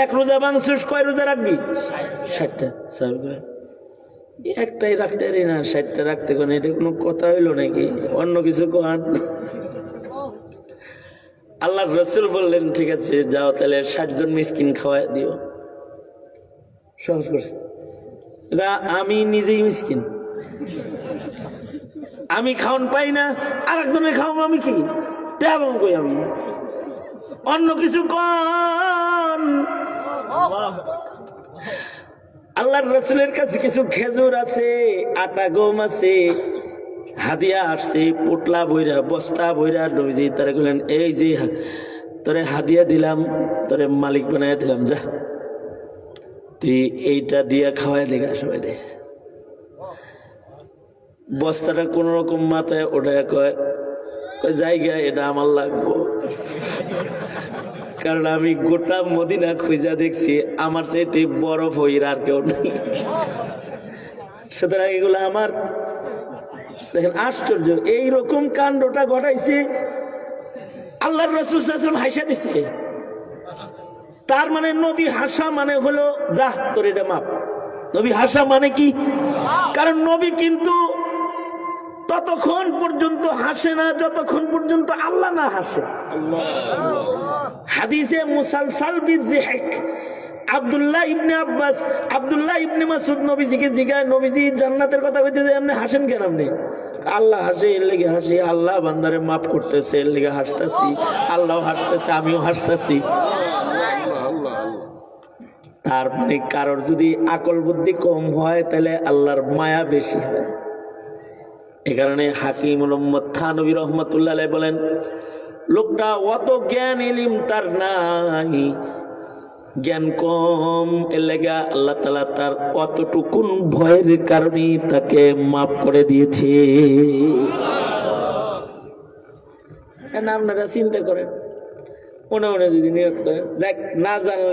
এক রোজা ভাঙছিস, কয় রোজা রাখবি? 60টা। একটাই রাখতে পারি না, 60টা রাখতে কোন, এটা কোনো কথা হইলো নাকি? অন্য কিছু কোন। আল্লাহ রসুল বললেন ঠিক আছে যাও তাহলে 60 জন মিসকিন খাওয়াই দিও। সহজ করছে। আমি নিজেই মিসকিন, আমি খাওয়ান পাই না, আর একজনের খাওয়াবো আমি কি? তেমন কই আমি অন্য কিছু কন। আল্লাহর রাসূলের কাছে কিছু খেজুর আছে, আটা গম আছে, হাদিয়া আসছে, পোটলা বইরা বস্তা বইরা। নবীজি তারা বললেন এই যে তোরে হাদিয়া দিলাম, তোরে মালিক বানাইয়া দিলাম, যা তুই এইটা দিয়া খাওয়াই দেখা সবাই। বস্তাটা কোন রকম মাথায় ওঠায় কয় জায়গা এটা আমার লাগবো, কারণ আমি গোটা মদিনা খুঁজা দেখছি আমার চাইতে বরফ হইর আর কেউ নেই, সুতরাং এগুলো আমার। দেখেন আশ্চর্য, এইরকম কাণ্ডটা ঘটাইছে আল্লাহর রাসূল সাল্লাল্লাহু আলাইহি ওয়াসাল্লাম হাসা দিছে। তার মানে নবী হাসা মানে হলো যা তোর এটা মাপ। নবী হাসা মানে কি? কারণ নবী কিন্তু ততক্ষণ পর্যন্ত হাসে না যতক্ষণ পর্যন্ত আল্লাহ না হাসে। হাদিসে মুসালসাল বিযিহক আব্দুল্লাহ ইবনে আব্বাস, আব্দুল্লাহ ইবনে মাসউদ নবীজিকে জিজ্ঞাসা, নবীজি জান্নাতের কথা কইতে যে আপনি হাসেন কেন? আপনি আল্লাহ হাসে, এর লেগে হাসি, আল্লাহ বান্দারে মাফ করতেছে এর লেগে হাসতাছি, আল্লাহ হাসতেছে আমিও হাসতাছি। তার মানে কারোর যদি আকল বুদ্ধি কম হয় তাহলে আল্লাহর মায়া বেশি হয়। এ কারণে হাকিমুল উম্মত থানভী রাহমাতুল্লাহ আলাইহি বলেন লোকটা অত জ্ঞান ইলম তার নাই, জ্ঞান কম, এর লেগা আল্লাহ তাআলা তার অতটুকুন ভয়ের কারণে তাকে মাফ করে দিয়েছে। আপনারা চিন্তা করেন, মনে মনে যদি নিয়ত করেন, যাক না জানলে